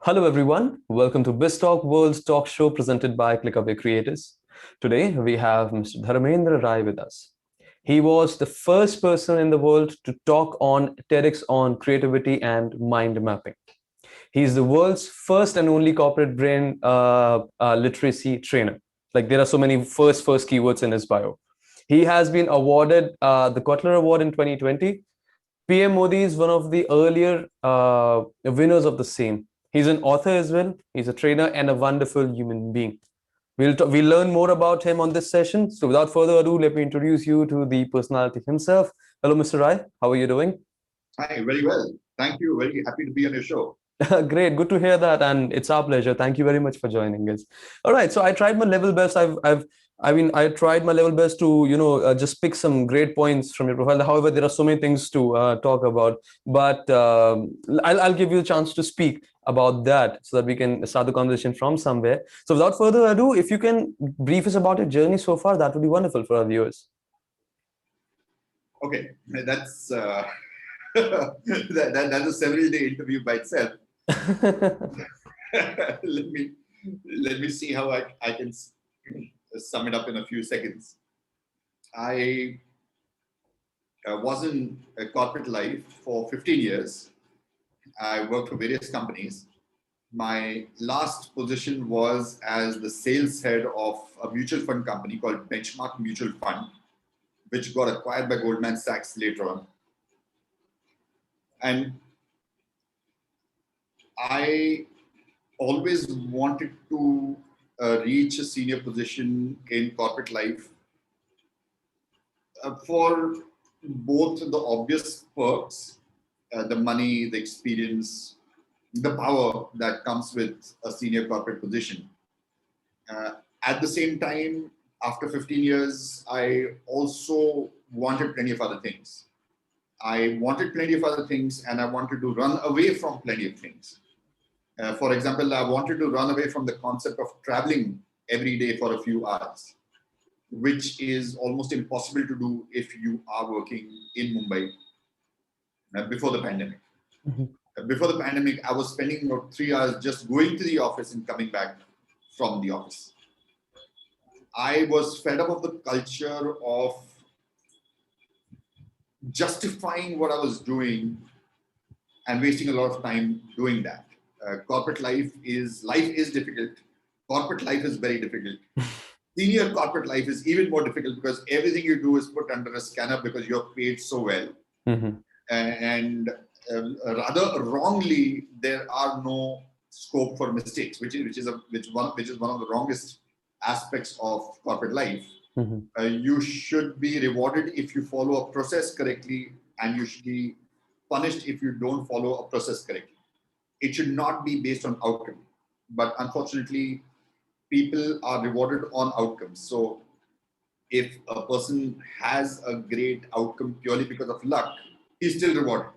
Hello everyone, welcome to BizzTalk World's talk show presented by Clickaway Creators. Today we have Mr. Dharmendra Rai with us. He was the first person in the world to talk on TEDx on creativity and mind mapping. He's the world's first and only corporate brain literacy trainer. Like there are so many first keywords in his bio. He has been awarded the Kotler Award in 2020. PM Modi is one of the earlier winners of the same. He's an author as well. He's a trainer and a wonderful human being. We'll learn more about him on this session. So without further ado, let me introduce you to the personality himself. Hello, Mr. Rai. How are you doing? Hi, very well. Thank you. Very happy to be on your show. Great, good to hear that, and it's our pleasure. Thank you very much for joining us. All right, so I tried my level best. I tried my level best to just pick some great points from your profile. However, there are so many things to talk about, but I'll give you a chance to speak about that so that we can start the conversation from somewhere. So, without further ado, if you can brief us about your journey so far, that would be wonderful for our viewers. Okay, that's that's a several-day interview by itself. let me see how I can sum it up in a few seconds. I was in a corporate life for 15 years. I worked for various companies. My last position was as the sales head of a mutual fund company called Benchmark Mutual Fund, which got acquired by Goldman Sachs later on. And I always wanted to reach a senior position in corporate life for both the obvious perks, the money, the experience, the power that comes with a senior corporate position. At the same time, after 15 years, I also wanted plenty of other things. I wanted plenty of other things, and I wanted to run away from plenty of things. For example, I wanted to run away from the concept of traveling every day for a few hours, which is almost impossible to do if you are working in Mumbai before the pandemic. Before the pandemic, I was spending about 3 hours just going to the office and coming back from the office. I was fed up of the culture of justifying what I was doing and wasting a lot of time doing that. Corporate life is difficult. Corporate life is very difficult. Senior corporate life is even more difficult because everything you do is put under a scanner because you're paid so well. And rather wrongly, there are no scope for mistakes, which is one of the wrongest aspects of corporate life. You should be rewarded if you follow a process correctly, and you should be punished if you don't follow a process correctly. It should not be based on outcome. But unfortunately, people are rewarded on outcomes. So if a person has a great outcome purely because of luck, he's still rewarded.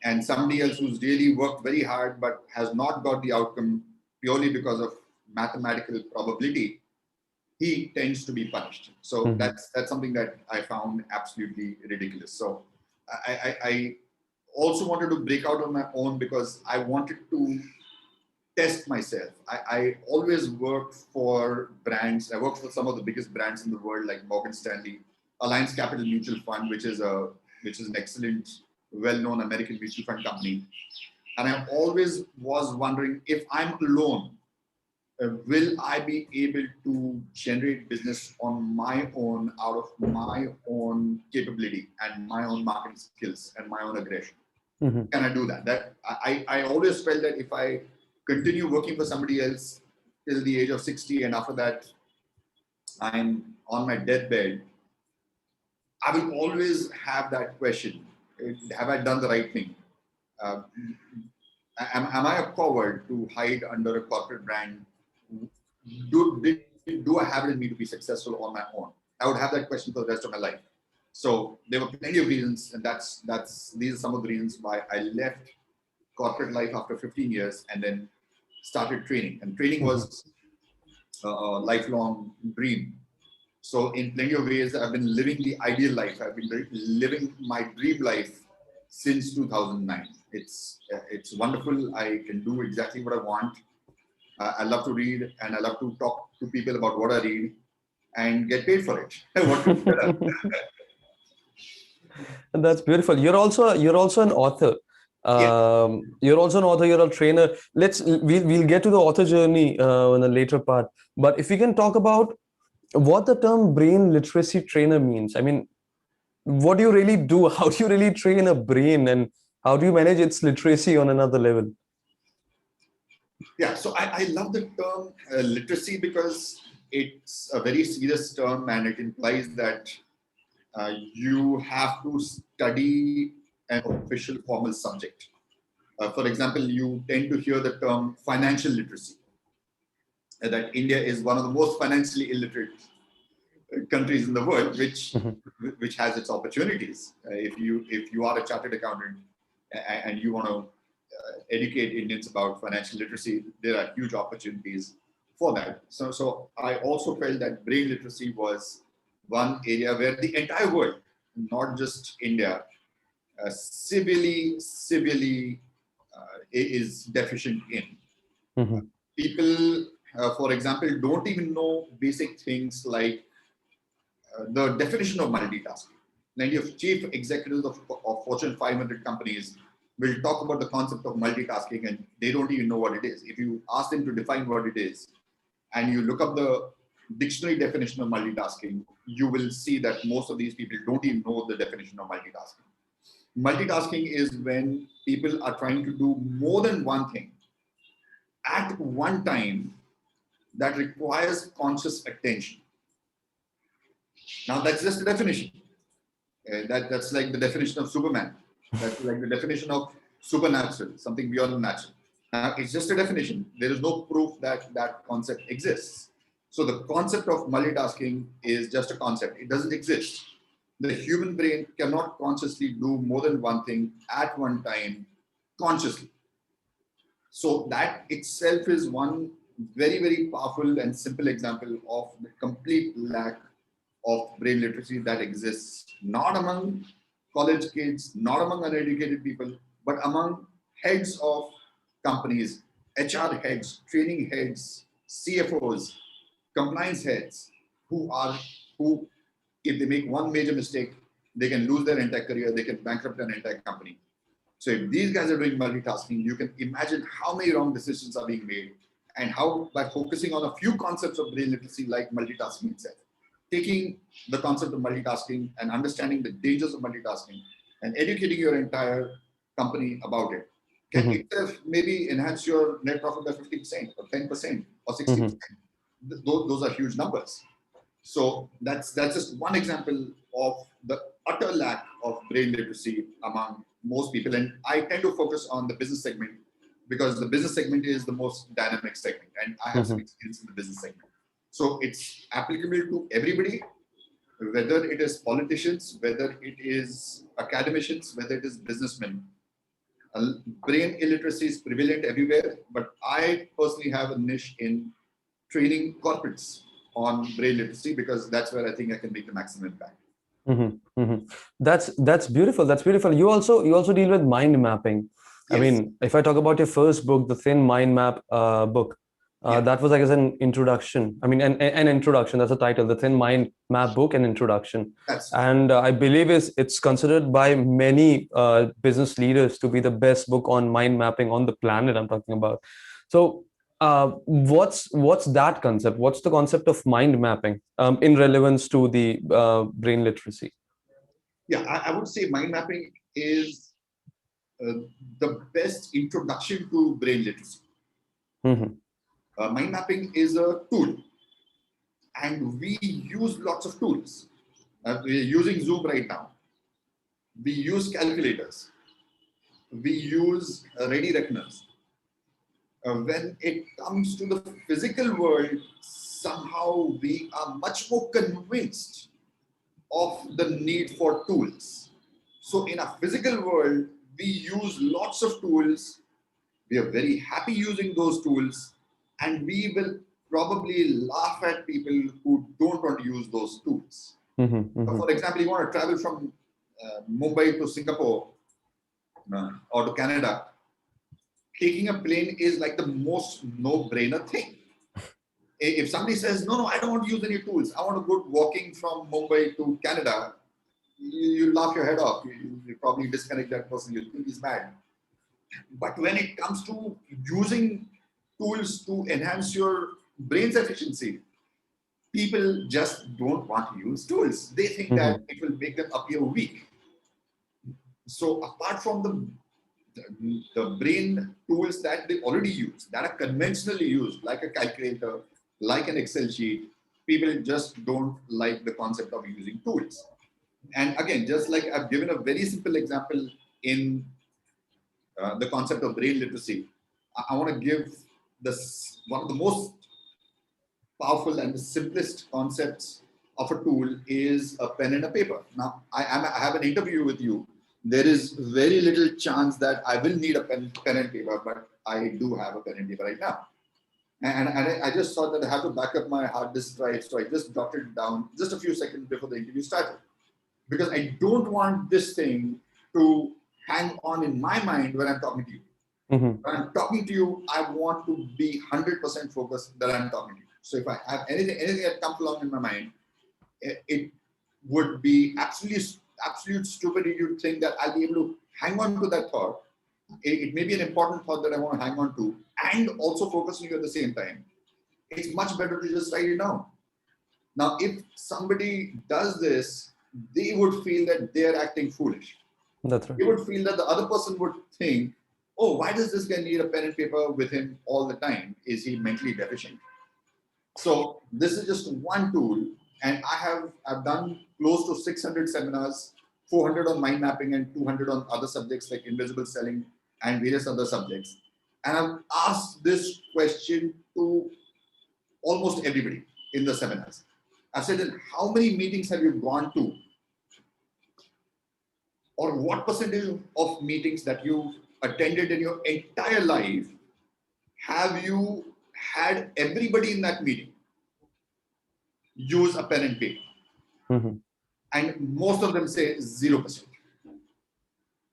And somebody else who's really worked very hard but has not got the outcome purely because of mathematical probability, he tends to be punished. So that's something that I found absolutely ridiculous. So I also wanted to break out on my own because I wanted to test myself. I always worked for brands. I worked for some of the biggest brands in the world, like Morgan Stanley, Alliance Capital Mutual Fund, which is an excellent, well-known American mutual fund company. And I always was wondering, if I'm alone, will I be able to generate business on my own, out of my own capability and my own marketing skills and my own aggression? Can I do that? I always felt that if I continue working for somebody else till the age of 60, and after that I'm on my deathbed, I will always have that question: have I done the right thing? Am I a coward to hide under a corporate brand? Do I have it in me to be successful on my own? I would have that question for the rest of my life. So there were plenty of reasons, and these are some of the reasons why I left corporate life after 15 years and then started training. And training was a lifelong dream. So in plenty of ways, I've been living the ideal life. I've been living my dream life since 2009. It's wonderful. I can do exactly what I want. I love to read, and I love to talk to people about what I read and get paid for it. What could be better? That's beautiful. You're also an author. Yes. You're also an author. You're a trainer. We'll get to the author journey in a later part. But if we can talk about what the term brain literacy trainer means. I mean, what do you really do? How do you really train a brain, and how do you manage its literacy on another level? Yeah, so I love the term literacy because it's a very serious term, and it implies that you have to study an official formal subject. For example, you tend to hear the term financial literacy, that India is one of the most financially illiterate countries in the world, which has its opportunities. If you are a chartered accountant and you want to educate Indians about financial literacy, there are huge opportunities for that. So I also felt that brain literacy was one area where the entire world, not just India, severely is deficient in. Mm-hmm. People, for example, don't even know basic things like the definition of multitasking. Plenty of chief executives of Fortune 500 companies will talk about the concept of multitasking, and they don't even know what it is. If you ask them to define what it is, and you look up the dictionary definition of multitasking, you will see that most of these people don't even know the definition of multitasking. Multitasking is when people are trying to do more than one thing at one time that requires conscious attention. Now, that's just a definition. That's like the definition of Superman. That's like the definition of supernatural, something beyond the natural. It's just a definition. There is no proof that that concept exists. So the concept of multitasking is just a concept. It doesn't exist. The human brain cannot consciously do more than one thing at one time consciously. So that itself is one very, very powerful and simple example of the complete lack of brain literacy that exists, not among college kids, not among uneducated people, but among heads of companies, HR heads, training heads, CFOs, compliance heads, who, if they make one major mistake, they can lose their entire career, they can bankrupt an entire company. So if these guys are doing multitasking, you can imagine how many wrong decisions are being made, and how, by focusing on a few concepts of brain literacy like multitasking itself, taking the concept of multitasking and understanding the dangers of multitasking and educating your entire company about it can itself maybe enhance your net profit by 50% or 10% or 60%. Those are huge numbers. So that's just one example of the utter lack of brain literacy among most people. And I tend to focus on the business segment because the business segment is the most dynamic segment, and I have some experience in the business segment. So it's applicable to everybody, whether it is politicians, whether it is academicians, whether it is businessmen. Brain illiteracy is prevalent everywhere, but I personally have a niche in training corporates on brain literacy because that's where I think I can make the maximum impact. That's beautiful. That's beautiful. You also deal with mind mapping. Yes. I mean, if I talk about your first book, the Thin Mind Map book, that was, I guess, an introduction. I mean, an introduction. That's the title, the Thin Mind Map book, an introduction. And I believe it's considered by many business leaders to be the best book on mind mapping on the planet. I'm talking about. So, what's that concept? What's the concept of mind mapping in relevance to the brain literacy? Yeah, I would say mind mapping is the best introduction to brain literacy. Mind mapping is a tool, and we use lots of tools. We're using Zoom right now. We use calculators. We use ready reckoners. When it comes to the physical world, somehow we are much more convinced of the need for tools. So in a physical world, we use lots of tools. We are very happy using those tools, and we will probably laugh at people who don't want to use those tools. For example, you want to travel from Mumbai to Singapore, or to Canada, taking a plane is like the most no-brainer thing. If somebody says, no, I don't want to use any tools, I want to go walking from Mumbai to Canada, you laugh your head off. You probably disconnect that person. You think he's mad. But when it comes to using tools to enhance your brain's efficiency, people just don't want to use tools. They think that it will make them appear weak. So apart from the brain tools that they already use, that are conventionally used, like a calculator, like an Excel sheet, people just don't like the concept of using tools. And again, just like I've given a very simple example in the concept of brain literacy, I want to give this one of the most powerful and the simplest concepts of a tool is a pen and a paper. Now, I have an interview with you. There is very little chance that I will need a pen and paper, but I do have a pen and paper right now. And I just thought that I have to back up my hard disk drive, so I just jotted it down just a few seconds before the interview started. Because I don't want this thing to hang on in my mind when I'm talking to you. When I'm talking to you, I want to be 100% focused that I'm talking to you. So if I have anything that comes along in my mind, it would be absolute stupidity to think that I'll be able to hang on to that thought. It may be an important thought that I want to hang on to and also focus on you at the same time. It's much better to just write it down. Now, if somebody does this, they would feel that they're acting foolish. That's right. They would feel that the other person would think, oh, why does this guy need a pen and paper with him all the time? Is he mentally deficient? So this is just one tool, and I've done close to 600 seminars, 400 on mind mapping and 200 on other subjects like invisible selling and various other subjects. And I've asked this question to almost everybody in the seminars. I've said, how many meetings have you gone to? Or what percentage of meetings that you've attended in your entire life have you had everybody in that meeting use a pen and paper? And most of them say 0%.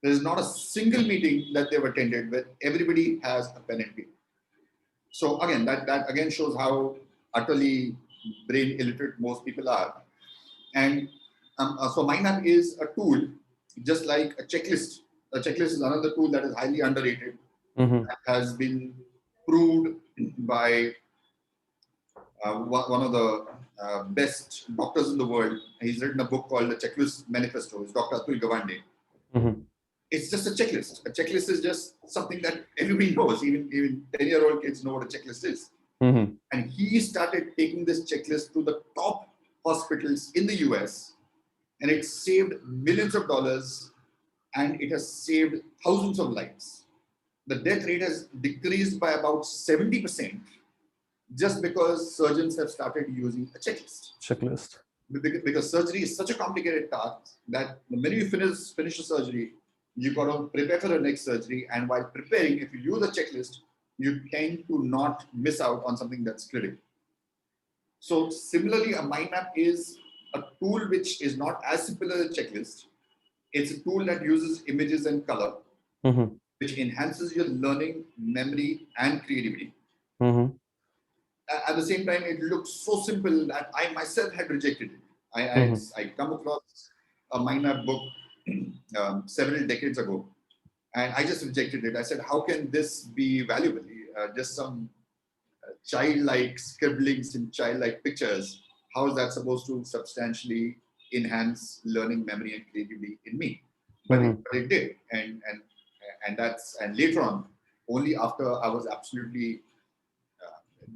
There is not a single meeting that they've attended where everybody has a pen and paper. So again, that again shows how utterly brain illiterate most people are. And so MindMap is a tool, just like a checklist. A checklist is another tool that is highly underrated. That has been proved by one of the best doctors in the world. He's written a book called The Checklist Manifesto. It's Dr. Atul Gawande. It's just a checklist. A checklist is just something that everybody knows. Even 10-year-old kids know what a checklist is. And he started taking this checklist to the top hospitals in the US, and it saved millions of dollars, and it has saved thousands of lives. The death rate has decreased by about 70% just because surgeons have started using a checklist. Because surgery is such a complicated task that the minute you finish a surgery, you've got to prepare for the next surgery. And while preparing, if you use a checklist, you tend to not miss out on something that's critical. So similarly, a mind map is a tool which is not as simple as a checklist. It's a tool that uses images and color, which enhances your learning, memory, and creativity. At the same time, it looks so simple that I myself had rejected it. I come across a mind map book several decades ago, and I just rejected it. I said, how can this be valuable? Just some childlike scribblings in childlike pictures. How is that supposed to substantially enhance learning, memory, and creativity in me? But it did, and later on, only after I was absolutely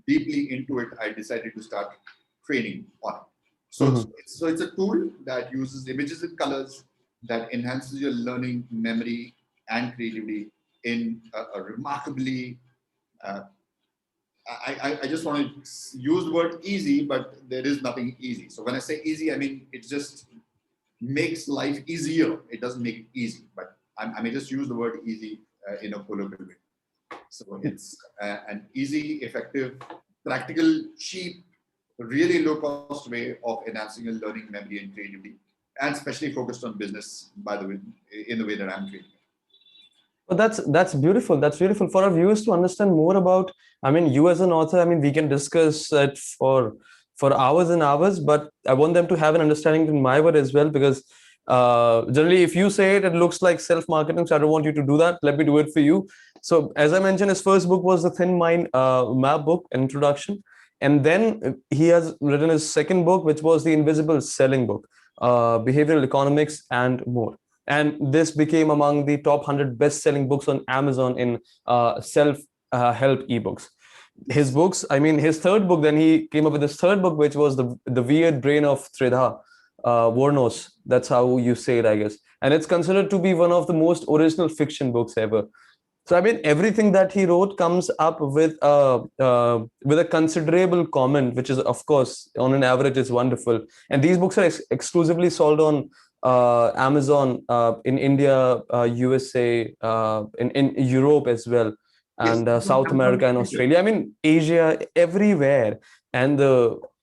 deeply into it, I decided to start training on it. So it's a tool that uses images and colors that enhances your learning, memory, and creativity in a remarkably I just want to use the word easy, but there is nothing easy. So when I say easy, I mean it just makes life easier. It doesn't make it easy, but I may just use the word easy in a colloquial way. So it's an easy, effective, practical, cheap, really low-cost way of enhancing your learning, memory, and creativity, and especially focused on business, by the way, in the way that I'm training. But that's beautiful. That's beautiful for our viewers to understand more about. I mean, you as an author. I mean, we can discuss it for hours and hours, but I want them to have an understanding in my word as well, because generally, if you say it, it looks like self-marketing. So I don't want you to do that. Let me do it for you. So as I mentioned, his first book was the Thin Mind Map book, introduction, and then he has written his second book, which was the Invisible Selling book, behavioral economics and more. And this became among the top 100 best-selling books on Amazon in self-help ebooks. His Yes. books, I mean, his third book, then he came up with his third book, which was the Weird Brain of Tridha Vornos. That's how you say it, I guess. And it's considered to be one of the most original fiction books ever. So I mean, everything that he wrote comes up with a considerable comment, which is, of course, on an average, is wonderful. And these books are exclusively sold on Amazon in India, USA, in Europe as well, Yes. and On South Amazon America and Kindle. Australia. I mean, Asia, everywhere. And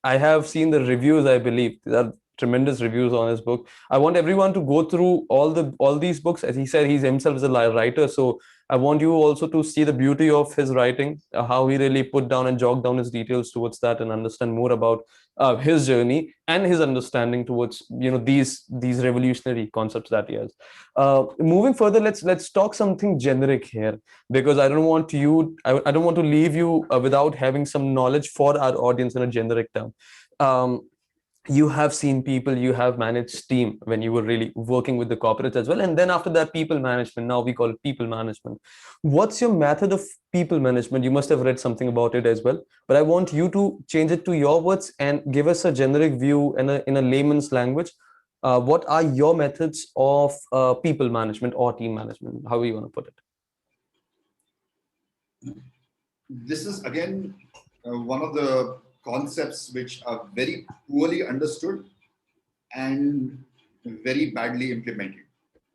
I have seen the reviews. I believe there are tremendous reviews on his book. I want everyone to go through all these books. As he said, he's himself is a writer, so I want you also to see the beauty of his writing, how he really put down and jogged down his details towards that, and understand more about his journey and his understanding towards these revolutionary concepts that he has. Moving further, let's talk something generic here, because I don't want to leave you without having some knowledge for our audience in a generic term. Um, you have seen people, you have managed team when you were really working with the corporates as well, and then after that, people management, now we call it people management. What's your method of people management? You must have read something about it as well, but I want you to change it to your words and give us a generic view in a layman's language. What are your methods of people management or team management, however you want to put it? This is again one of the concepts which are very poorly understood and very badly implemented.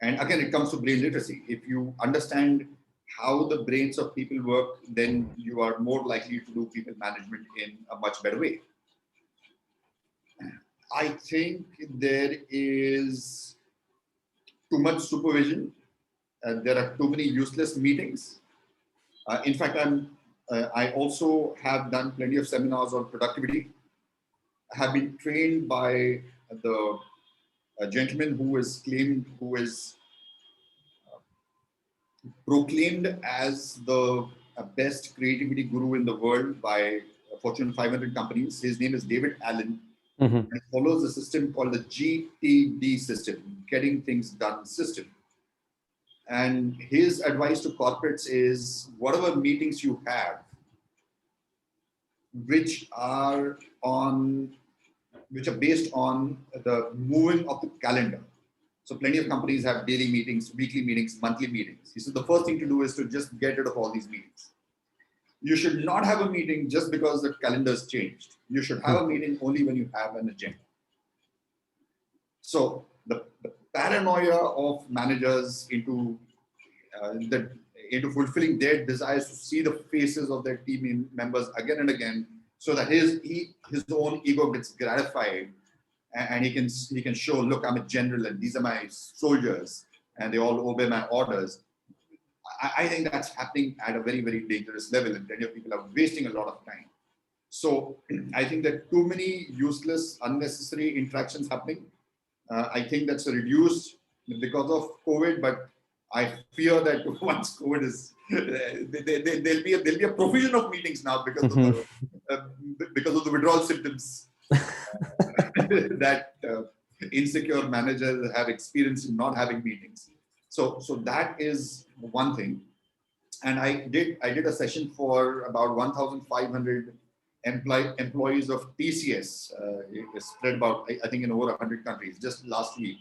And again, it comes to brain literacy. If you understand how the brains of people work, then you are more likely to do people management in a much better way. I think there is too much supervision. There are too many useless meetings. In fact, I also have done plenty of seminars on productivity. I have been trained by the gentleman who is proclaimed as the best creativity guru in the world by Fortune 500 companies. His name is David Allen. Mm-hmm. And follows a system called the GTD system, Getting Things Done system. And his advice to corporates is whatever meetings you have, which are based on the moving of the calendar. So plenty of companies have daily meetings, weekly meetings, monthly meetings. He said the first thing to do is to just get rid of all these meetings. You should not have a meeting just because the calendar's changed. You should have a meeting only when you have an agenda. So the paranoia of managers into fulfilling their desires to see the faces of their team members again and again, so that his own ego gets gratified, and he can show, look, I'm a general and these are my soldiers and they all obey my orders. I think that's happening at a very, very dangerous level, and plenty of people are wasting a lot of time. So I think that too many useless, unnecessary interactions happening. I think that's reduced because of COVID, but I fear that once COVID is, there'll be a provision of meetings now because of the withdrawal symptoms that insecure managers have experienced in not having meetings. So that is one thing. And I did a session for about 1,500 employees of TCS, spread about, I think, in over 100 countries just last week.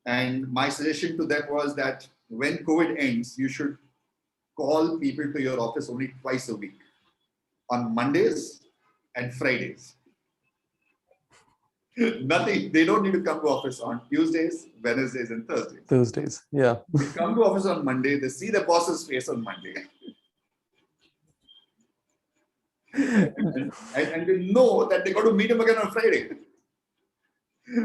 And my suggestion to them was that when COVID ends, you should call people to your office only twice a week, on Mondays and Fridays. Nothing. They don't need to come to office on Tuesdays, Wednesdays, and Thursdays. Thursdays, yeah. They come to office on Monday. They see their boss's face on Monday. and they know that they got to meet him again on Friday.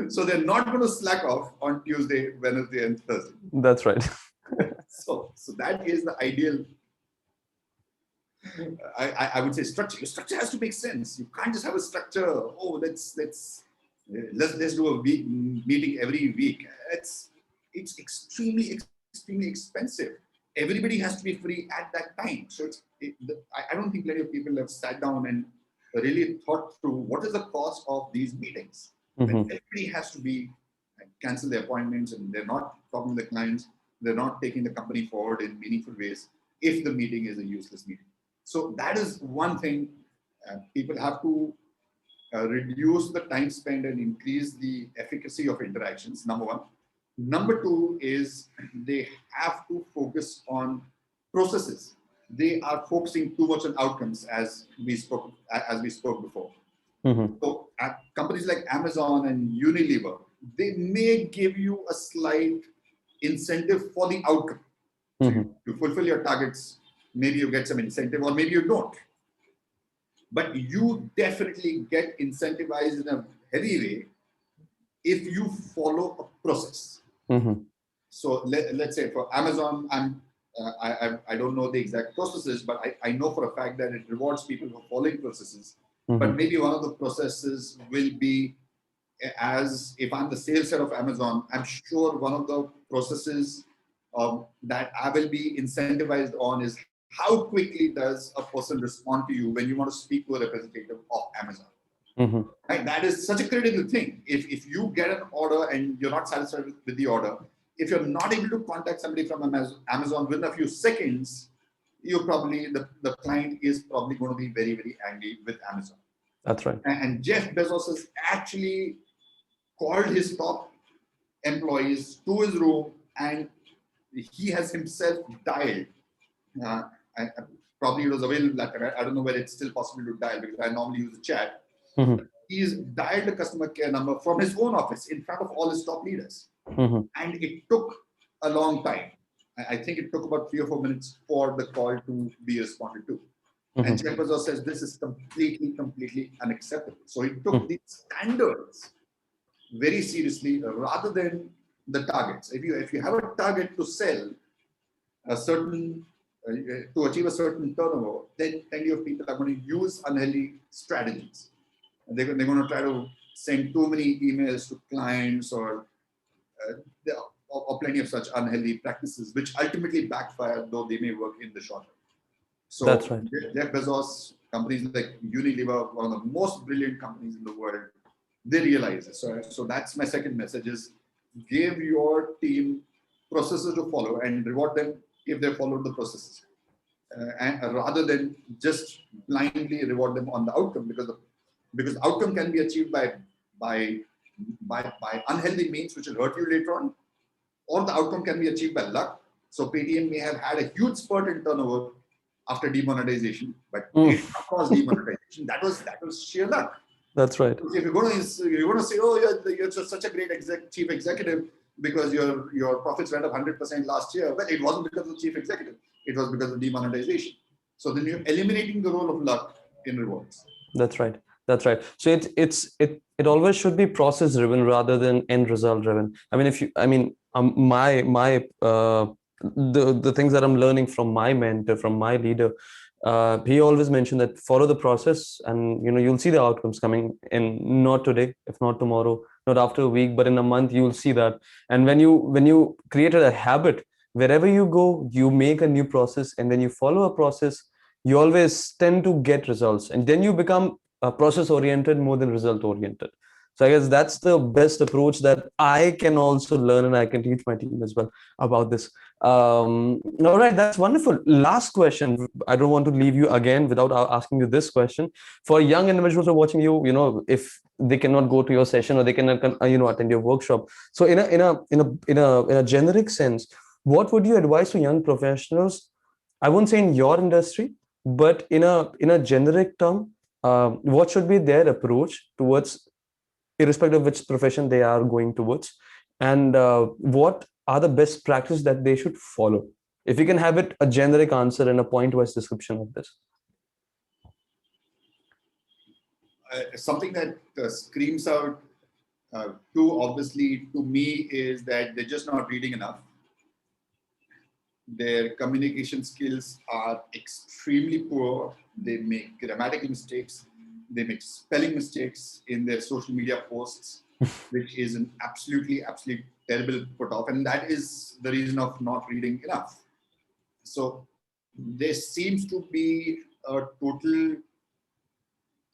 So they're not going to slack off on Tuesday, Wednesday, and Thursday. That's right. So that is the ideal. I would say structure. Your structure has to make sense. You can't just have a structure. Oh, let's do a meeting every week. It's extremely expensive. Everybody has to be free at that time. So I don't think plenty of people have sat down and really thought through what is the cost of these meetings. When everybody has to be cancel their appointments and they're not talking to the clients, they're not taking the company forward in meaningful ways if the meeting is a useless meeting. So that is one thing. People have to reduce the time spent and increase the efficacy of interactions, number one. Number two is they have to focus on processes. They are focusing too much on outcomes, as we spoke before. So at companies like Amazon and Unilever, they may give you a slight incentive for the outcome. So you fulfill your targets, maybe you get some incentive, or maybe you don't. But you definitely get incentivized in a heavy way if you follow a process. So let's say for Amazon, I don't know the exact processes, but I know for a fact that it rewards people for following processes. But maybe one of the processes will be, as if I'm the sales head of Amazon, I'm sure one of the processes that I will be incentivized on is how quickly does a person respond to you when you want to speak to a representative of Amazon. Right? That is such a critical thing. If you get an order and you're not satisfied with the order, if you're not able to contact somebody from Amazon within a few seconds, you probably, the client is probably going to be very, very angry with Amazon. That's right. And Jeff Bezos has actually called his top employees to his room, and he has himself dialed. Probably it was available that time. I don't know whether it's still possible to dial because I normally use the chat. He's dialed a customer care number from his own office in front of all his top leaders. And it took a long time. I think it took about 3 or 4 minutes for the call to be responded to. And Jeff Bezos says this is completely unacceptable. So he took these standards very seriously rather than the targets. If you have a target to sell a certain, to achieve a certain turnover, then plenty of people are going to use unhealthy strategies. They're going to try to send too many emails to clients or plenty of such unhealthy practices, which ultimately backfire, though they may work in the short term. So that's right. Jeff Bezos, companies like Unilever, one of the most brilliant companies in the world, they realize it. So that's my second message is give your team processes to follow and reward them if they follow the processes. And rather than just blindly reward them on the outcome, because outcome can be achieved by unhealthy means, which will hurt you later on, or the outcome can be achieved by luck. So Paytm may have had a huge spurt in turnover after demonetization, but it caused demonetization. That was sheer luck. That's right. If you're going to say, oh, you're such a great chief executive because your profits went up 100% last year. Well, it wasn't because of the chief executive. It was because of demonetization. So then you're eliminating the role of luck in rewards. That's right. That's right. So it always should be process driven rather than end result driven. The things that I'm learning from my mentor, from my leader, he always mentioned that follow the process, and you'll see the outcomes coming in, not today, if not tomorrow, not after a week, but in a month you'll see that. And when you created a habit, wherever you go, you make a new process, and then you follow a process, you always tend to get results, and then you become process oriented more than result oriented. So I guess that's the best approach that I can also learn, and I can teach my team as well about this. All right, that's wonderful. Last question. I don't want to leave you again without asking you this question. For young individuals who are watching you, if they cannot go to your session or they cannot, attend your workshop. So in a generic sense, what would you advise to young professionals? I won't say in your industry, but in a generic term, what should be their approach towards, irrespective of which profession they are going towards, and what are the best practices that they should follow? If you can have a generic answer and a point-wise description of this. Something that screams out too obviously to me is that they're just not reading enough. Their communication skills are extremely poor. They make grammatical mistakes. They make spelling mistakes in their social media posts, which is an absolutely terrible put off. And that is the reason of not reading enough. So there seems to be a total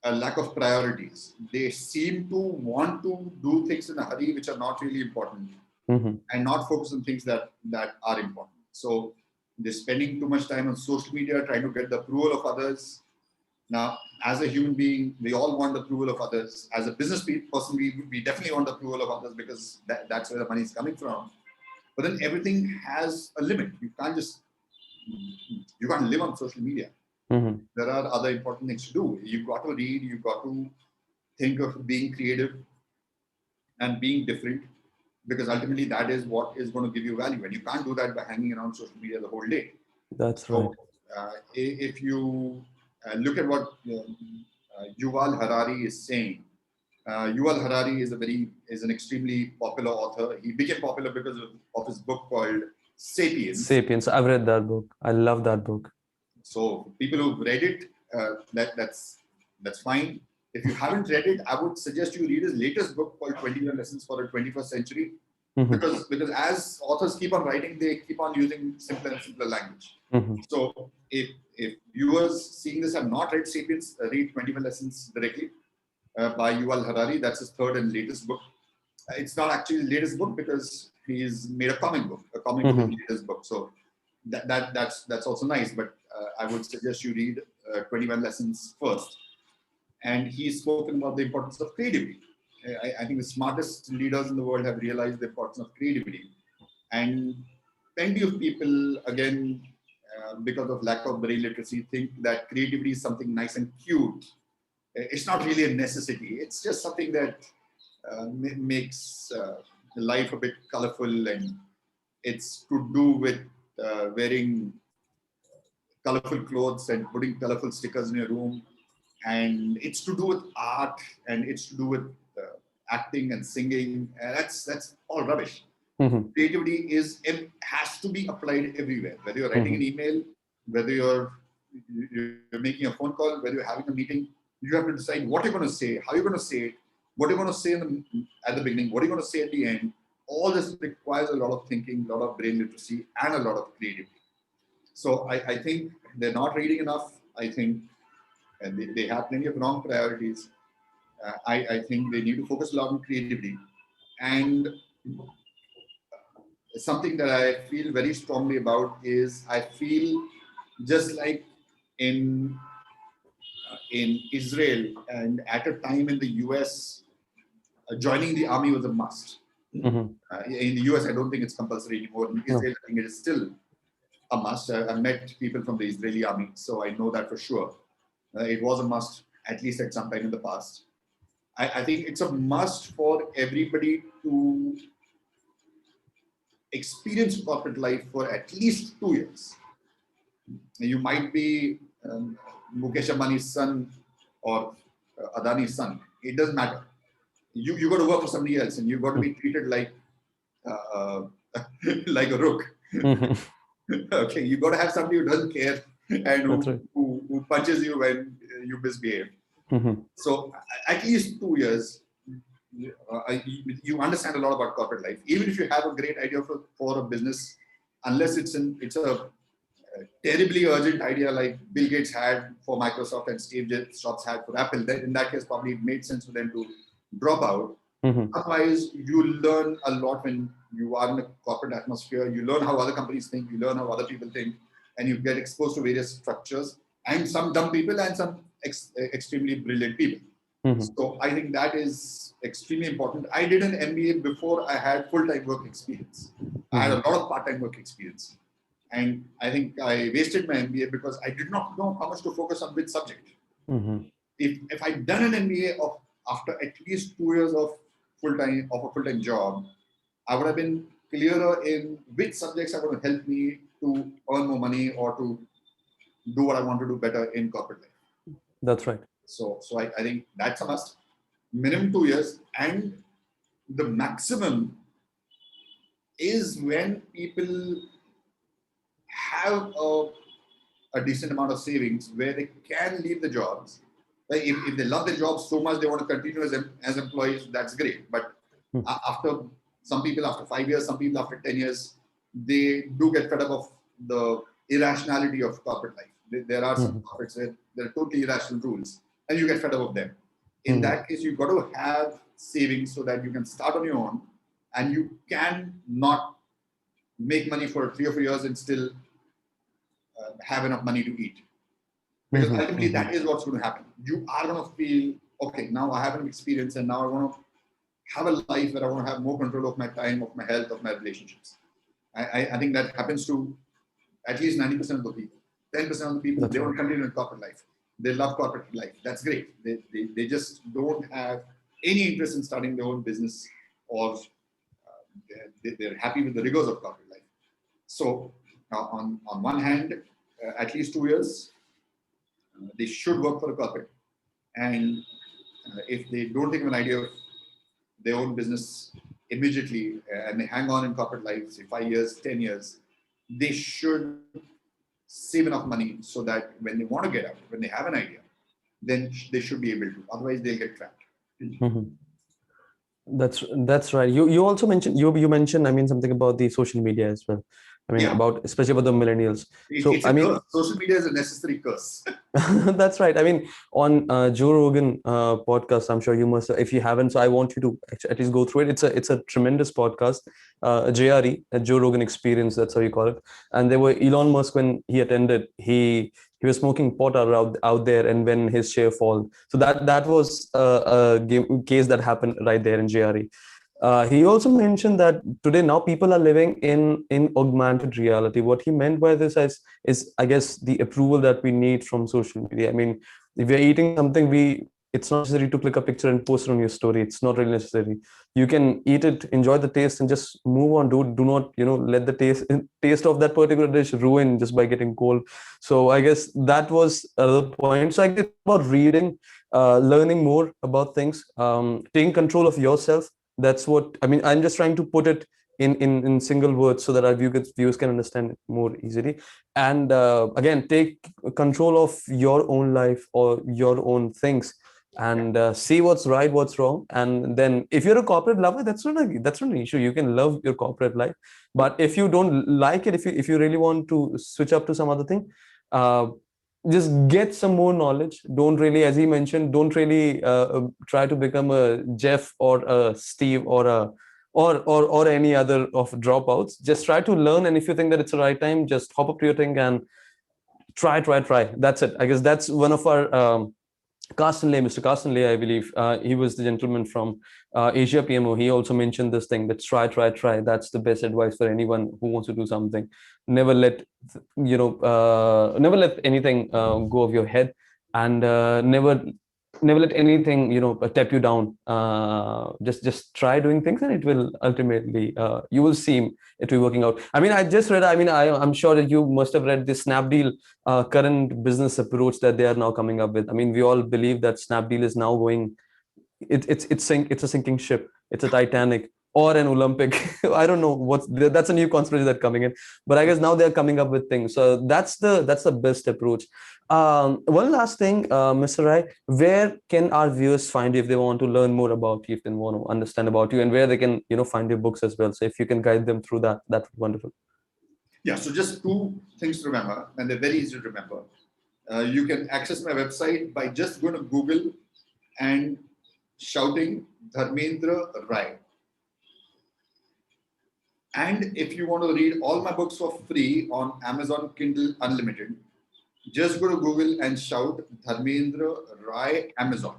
lack of priorities. They seem to want to do things in a hurry which are not really important, and not focus on things that are important. So they're spending too much time on social media trying to get the approval of others. Now, as a human being, we all want the approval of others. As a business person, we definitely want the approval of others because that's where the money is coming from. But then everything has a limit. You can't live on social media. There are other important things to do. You've got to read, you've got to think of being creative and being different, because ultimately that is what is going to give you value. And you can't do that by hanging around social media the whole day. That's right. If you look at what Yuval Harari is saying, Yuval Harari is an extremely popular author. He became popular because of his book called Sapiens. Sapiens. I've read that book. I love that book. So people who've read it, that's fine. If you haven't read it, I would suggest you read his latest book called 21 Lessons for the 21st Century. Because as authors keep on writing, they keep on using simpler and simpler language. So if viewers seeing this have not read Sapiens, read 21 Lessons directly by Yuval Harari. That's his third and latest book. It's not actually the latest book because he's made a comic book. A comic book is the latest book. So that's also nice. But I would suggest you read 21 Lessons first. And he's spoken about the importance of creativity. I think the smartest leaders in the world have realized the importance of creativity. And plenty of people, again, because of lack of brain literacy, think that creativity is something nice and cute. It's not really a necessity. It's just something that makes life a bit colorful, and it's to do with wearing colorful clothes and putting colorful stickers in your room. And it's to do with art, and it's to do with acting and singing. That's all rubbish. Creativity has to be applied everywhere. Whether you're writing an email, whether you're making a phone call, whether you're having a meeting, you have to decide what you're going to say, how you're going to say it, what you're going to say at the beginning, what you're going to say at the end. All this requires a lot of thinking, a lot of brain literacy, and a lot of creativity. So I think they're not reading enough. I think they have plenty of wrong priorities. I think they need to focus a lot on creativity. And something that I feel very strongly about is I feel just like in Israel and at a time in the US, joining the army was a must. In the US, I don't think it's compulsory anymore. In Israel, I think it is still a must. I've met people from the Israeli army, so I know that for sure. It was a must, at least at some time in the past. I think it's a must for everybody to experience corporate life for at least 2 years. You might be Mukesh Ambani's son or Adani's son. It doesn't matter. You got to work for somebody else, and you got to be treated like like a rook. Okay, you got to have somebody who doesn't care and who punches you when you misbehave. So at least 2 years, you understand a lot about corporate life. Even if you have a great idea for a business, unless it's a terribly urgent idea like Bill Gates had for Microsoft and Steve Jobs had for Apple, then in that case, probably it made sense for them to drop out. Otherwise, you learn a lot when you are in a corporate atmosphere. You learn how other companies think, you learn how other people think, and you get exposed to various structures, and some dumb people and some extremely brilliant people. So I think that is extremely important. I did an MBA before I had full-time work experience. I had a lot of part-time work experience. And I think I wasted my MBA because I did not know how much to focus on which subject. If I'd done an MBA after at least 2 years of a full-time job, I would have been clearer in which subjects are going to help me to earn more money or to do what I want to do better in corporate life. That's right. So I think that's a must. Minimum 2 years, and the maximum is when people have a decent amount of savings where they can leave the jobs. Like if they love their jobs so much, they want to continue as employees, that's great. But after some people after 5 years, some people after 10 years, they do get fed up of the irrationality of corporate life. There are some corporates where there are totally irrational rules and you get fed up of them. In that case, you've got to have savings so that you can start on your own and you can not make money for 3 or 4 years and still have enough money to eat. Because ultimately that is what's going to happen. You are going to feel, okay, now I have an experience and now I want to have a life where I want to have more control of my time, of my health, of my relationships. I think that happens to at least 90% of the people. 10% of the people, they want to continue in corporate life. They love corporate life. That's great. They just don't have any interest in starting their own business, or they're happy with the rigors of corporate life. So on one hand, at least 2 years, they should work for a corporate. And if they don't think of an idea of their own business immediately and they hang on in corporate life, say 5 years, 10 years, they should save enough money so that when they want to get out, when they have an idea, then they should be able to. Otherwise, they'll get trapped. That's right. You also mentioned you mentioned, I mean, something about the social media as well. I mean, about especially about the millennials. It's social media is a necessary curse. That's right. I mean, on Joe Rogan podcast, I'm sure you must, if you haven't, so I want you to at least go through it. It's a tremendous podcast, JRE, a Joe Rogan Experience. That's how you call it. And there were Elon Musk when he attended. He was smoking pot out there, and when his share fall, so that was a case that happened right there in JRE. He also mentioned that today now people are living in augmented reality. What he meant by this is I guess the approval that we need from social media. I mean, if you're eating something, it's not necessary to click a picture and post it on your story. It's not really necessary. You can eat it, enjoy the taste, and just move on. Do not let the taste of that particular dish ruin just by getting cold. So I guess that was another point. So I guess it's about reading, learning more about things, taking control of yourself. That's what I mean. I'm just trying to put it in single words so that our viewers can understand it more easily. And again, take control of your own life or your own things, and see what's right, what's wrong. And then if you're a corporate lover, that's not an issue. You can love your corporate life. But if you don't like it, if you really want to switch up to some other thing, just get some more knowledge. Don't really, as he mentioned, don't really try to become a Jeff or a Steve or any other of dropouts. Just try to learn, and if you think that it's the right time, just hop up to your thing and try. That's it. I guess that's one of our Mr. Stanley, I believe, he was the gentleman from Asia PMO. He also mentioned this thing that try. That's the best advice for anyone who wants to do something. Never let anything go of your head, and never let anything tap you down. Just try doing things, and it will ultimately you will see it will be working out. I mean, I just read. I mean, I'm sure that you must have read the Snapdeal current business approach that they are now coming up with. I mean, we all believe that Snapdeal is now going. It's a sinking ship. It's a Titanic or an Olympic. I don't know that's a new conspiracy that's coming in. But I guess now they're coming up with things. So that's the best approach. One last thing, Mr. Rai, where can our viewers find you if they want to learn more about you, if they want to understand about you, and where they can find your books as well? So if you can guide them through that would be wonderful. Yeah, so just 2 things to remember, and they're very easy to remember. You can access my website by just going to Google and shouting Dharmendra Rai. And if you want to read all my books for free on Amazon Kindle Unlimited, just go to Google and shout Dharmendra Rai Amazon.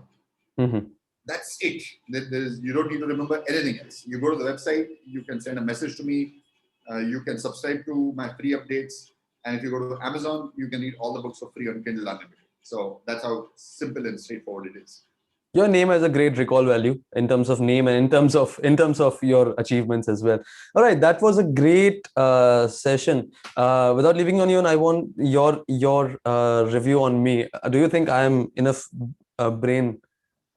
That's it. You don't need to remember anything else. You go to the website, you can send a message to me, you can subscribe to my free updates, and if you go to Amazon, you can read all the books for free on Kindle Unlimited. So that's how simple and straightforward it is. Your name has a great recall value in terms of name and in terms of your achievements as well. All right, that was a great session. Without leaving on you, and I want your review on me. Do you think I am enough brain?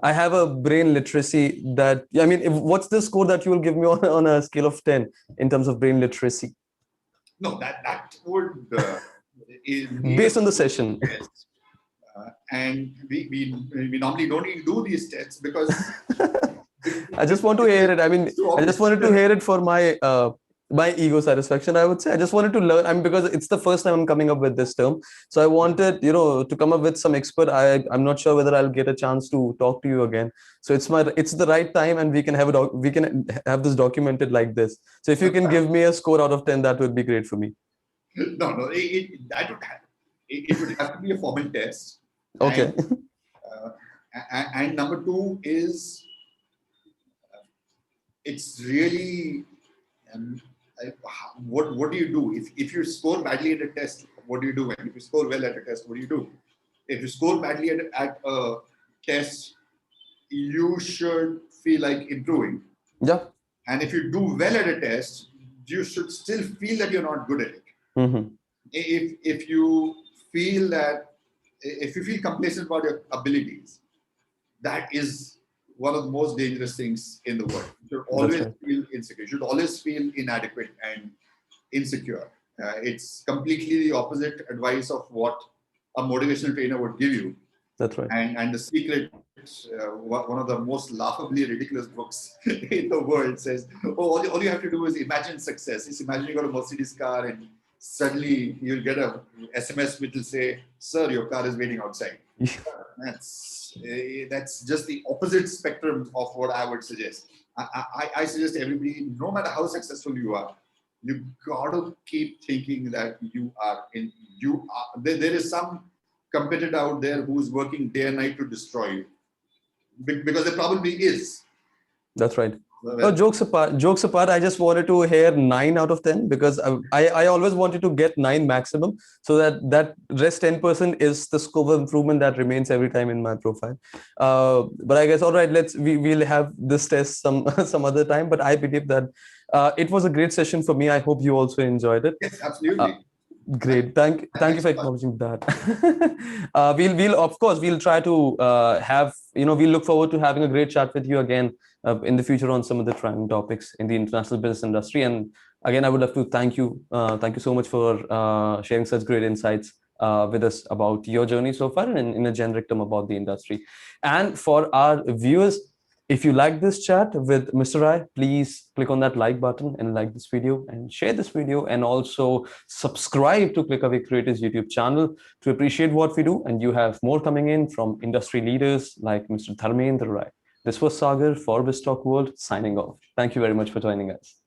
I have a brain literacy that, I mean, what's the score that you will give me on a scale of 10 in terms of brain literacy? No, that would based on the session. Test. And we normally don't even do these tests because I just want to hear it. I mean, I just wanted to hear it for my ego satisfaction, I would say. I just wanted to learn. I mean, because it's the first time I'm coming up with this term. So I wanted, to come up with some expert. I'm not sure whether I'll get a chance to talk to you again. So it's the right time, and we can have this documented like this. So if you can give me a score out of 10, that would be great for me. No, it would have to be a formal test. Okay. And number two is, it's really, what do you do? If you score badly at a test, what do you do? And if you score well at a test, what do you do? If you score badly at a test, you should feel like improving. Yeah. And if you do well at a test, you should still feel that you're not good at it. Mm-hmm. If you feel complacent about your abilities, that is one of the most dangerous things in the world. You should always feel insecure. You should always feel inadequate and insecure. It's completely the opposite advice of what a motivational trainer would give you. That's right. And The Secret, one of the most laughably ridiculous books in the world, says, all you have to do is imagine success. Just imagine you got a Mercedes car and suddenly you'll get a SMS which will say, "Sir, your car is waiting outside." That's just the opposite spectrum of what I would suggest. I suggest everybody, no matter how successful you are, you gotta keep thinking that there is some competitor out there who's working day and night to destroy you, because there probably is. That's right. No, jokes apart, I just wanted to hear 9 out of 10 because I always wanted to get 9 maximum, so that rest 10% is the scope of improvement that remains every time in my profile. But I guess, all right, we'll have this test some other time. But I believe that it was a great session for me. I hope you also enjoyed it. Yes, absolutely. Great. Thank you for acknowledging that. We'll try to we'll look forward to having a great chat with you again in the future on some of the trending topics in the international business industry. And again, I would love to thank you so much for sharing such great insights with us about your journey so far, and in a generic term about the industry. And for our viewers, if you like this chat with Mr. Rai, please click on that like button and like this video and share this video, and also subscribe to ClickAway Creators YouTube channel to appreciate what we do. And you have more coming in from industry leaders like Mr. Dharmendra Rai. This was Sagar for BizzTalk World signing off. Thank you very much for joining us.